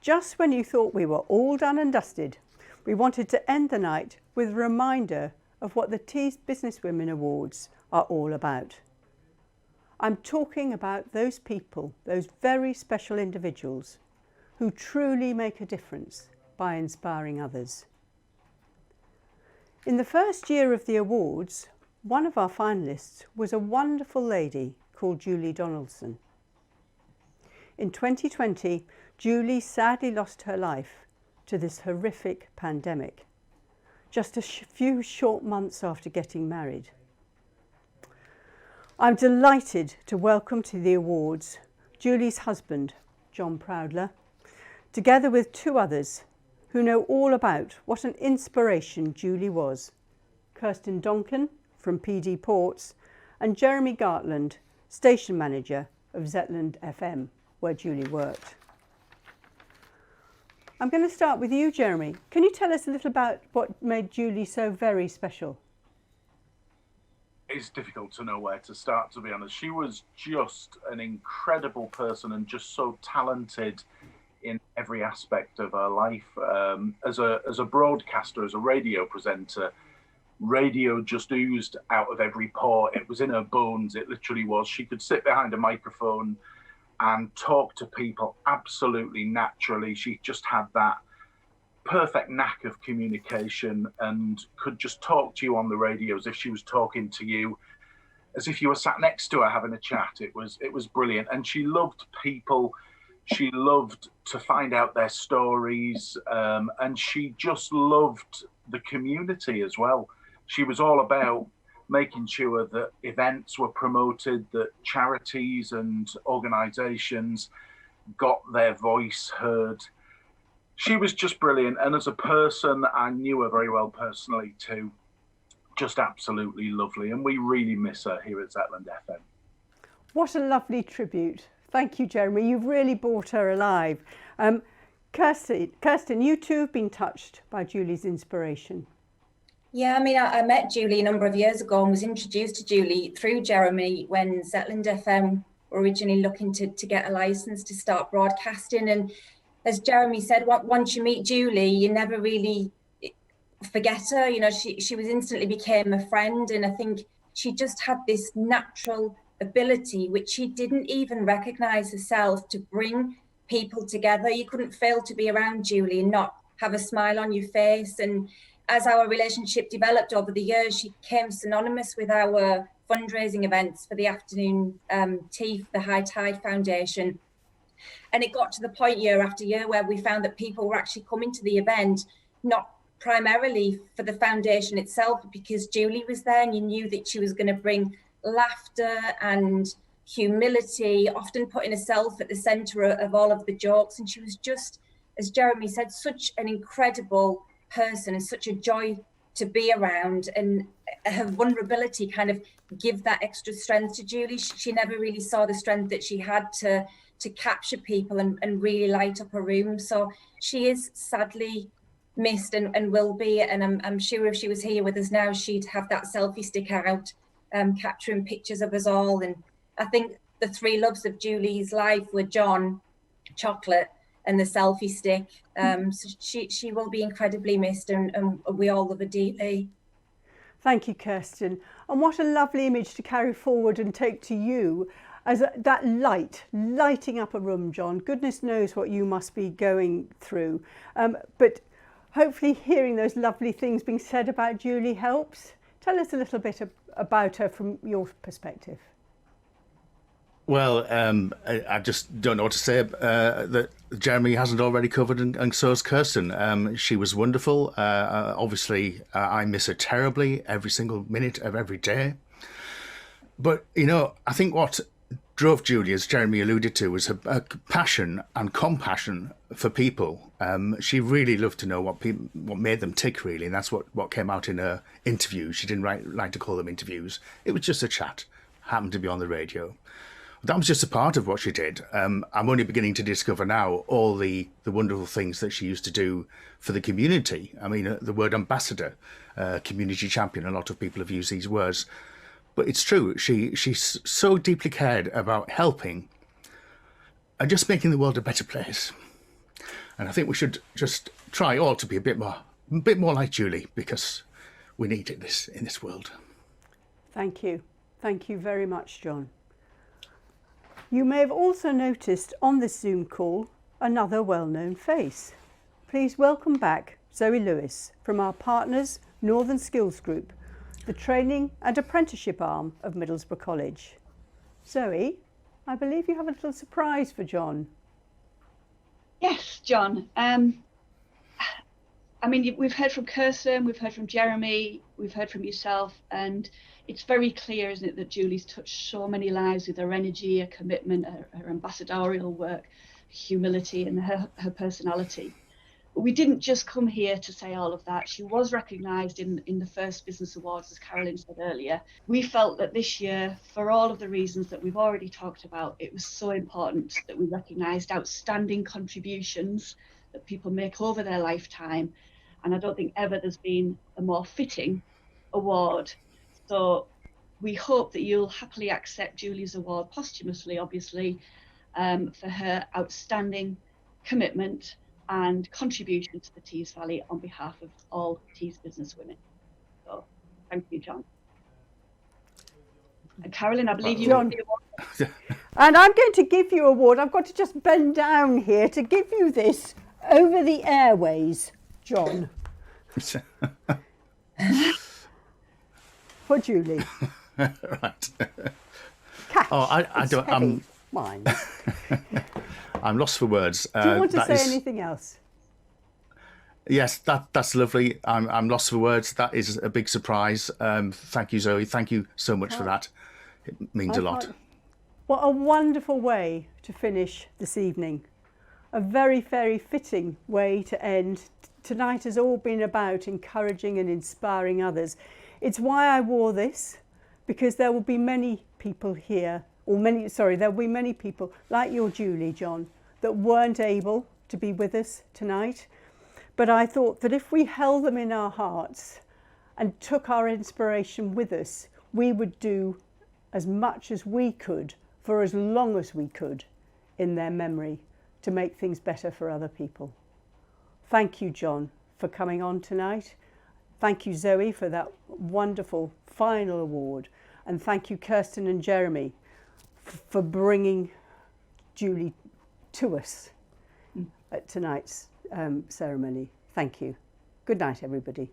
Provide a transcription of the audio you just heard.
Just when you thought we were all done and dusted, we wanted to end the night with a reminder of what the Tees Businesswomen Awards are all about. I'm talking about those people, those very special individuals who truly make a difference by inspiring others. In the first year of the awards, one of our finalists was a wonderful lady called Julie Donaldson. In 2020, Julie sadly lost her life to this horrific pandemic, just a few short months after getting married. I'm delighted to welcome to the awards Julie's husband, John Proudler, together with two others who know all about what an inspiration Julie was, Kirsten Donkin from PD Ports and Jeremy Gartland, station manager of Zetland FM, where Julie worked. I'm going to start with you, Jeremy. Can you tell us a little about what made Julie so very special? It's difficult to know where to start, to be honest. She was just an incredible person and just so talented in every aspect of her life. As a broadcaster, as a radio presenter, radio just oozed out of every pore. It was in her bones, it literally was. She could sit behind a microphone and talk to people absolutely naturally. She just had that perfect knack of communication and could just talk to you on the radio as if she was talking to you, as if you were sat next to her having a chat. It was brilliant. And she loved people. She loved to find out their stories, and she just loved the community as well. She was all about making sure that events were promoted, that charities and organisations got their voice heard. She was just brilliant. And as a person, I knew her very well personally too. Just absolutely lovely. And we really miss her here at Zetland FM. What a lovely tribute. Thank you, Jeremy. You've really brought her alive. Kirsten, you too have been touched by Julie's inspiration. Yeah, I mean, I met Julie a number of years ago and was introduced to Julie through Jeremy when Zetland FM were originally looking to get a licence to start broadcasting. And as Jeremy said, once you meet Julie, you never really forget her. You know, she was instantly became a friend. And I think she just had this natural ability, which she didn't even recognise herself, to bring people together. You couldn't fail to be around Julie and not have a smile on your face. And as our relationship developed over the years, she became synonymous with our fundraising events for the afternoon tea for the High Tide Foundation. And it got to the point year after year where we found that people were actually coming to the event, not primarily for the foundation itself, but because Julie was there and you knew that she was going to bring laughter and humility, often putting herself at the centre of all of the jokes. And she was just, as Jeremy said, such an incredible person and such a joy to be around, and her vulnerability kind of give that extra strength to Julie. She never really saw the strength that she had to capture people and really light up a room. So she is sadly missed and will be, and I'm sure if she was here with us now, she'd have that selfie stick out, capturing pictures of us all. And I think the three loves of Julie's life were John, chocolate, and the selfie stick. So she will be incredibly missed, and we all love her deeply. Thank you, Kirsten. And what a lovely image to carry forward and take to you as that lighting up a room, John. Goodness knows what you must be going through. But hopefully hearing those lovely things being said about Julie helps. Tell us a little bit about her from your perspective. Well, I just don't know what to say that Jeremy hasn't already covered, and so has Kirsten. She was wonderful. Obviously, I miss her terribly every single minute of every day. But, you know, I think what drove Julie, as Jeremy alluded to, was her passion and compassion for people. She really loved to know what made them tick, really, and that's what came out in her interviews. She didn't like to call them interviews. It was just a chat, happened to be on the radio. That was just a part of what she did. I'm only beginning to discover now all the wonderful things that she used to do for the community. I mean, the word ambassador, community champion, a lot of people have used these words. But it's true, she's so deeply cared about helping and just making the world a better place. And I think we should just try all to be a bit more like Julie, because we need it in this world. Thank you. Thank you very much, John. You may have also noticed on this Zoom call another well-known face. Please welcome back Zoe Lewis from our partners, Northern Skills Group, the training and apprenticeship arm of Middlesbrough College. Zoe, I believe you have a little surprise for John. Yes, John. We've heard from Kirsten, we've heard from Jeremy, we've heard from yourself, and it's very clear, isn't it, that Julie's touched so many lives with her energy, her commitment, her ambassadorial work, humility, and her personality. But we didn't just come here to say all of that. She was recognised in the first Business Awards, as Carolyn said earlier. We felt that this year, for all of the reasons that we've already talked about, it was so important that we recognised outstanding contributions that people make over their lifetime. And I don't think ever there's been a more fitting award. So we hope that you'll happily accept Julie's award posthumously, obviously, for her outstanding commitment and contribution to the Tees Valley on behalf of all Tees businesswomen. So thank you, John. And Carolyn, I believe you John. the award. And I'm going to give you an award. I've got to just bend down here to give you this over the airways, John. For Julie. Right. Catch. Oh, I don't. Heavy. Mine. I'm lost for words. Do you want to say anything else? Yes, that's lovely. I'm lost for words. That is a big surprise. Thank you, Zoe. Thank you so much for that. It means a lot. What a wonderful way to finish this evening. A very, very fitting way to end. Tonight has all been about encouraging and inspiring others. It's why I wore this, because there will be many people here, there'll be many people like your Julie, John, that weren't able to be with us tonight. But I thought that if we held them in our hearts and took our inspiration with us, we would do as much as we could for as long as we could in their memory to make things better for other people. Thank you, John, for coming on tonight. Thank you, Zoe, for that wonderful final award. And thank you, Kirsten and Jeremy, for bringing Julie to us at tonight's ceremony. Thank you. Good night, everybody.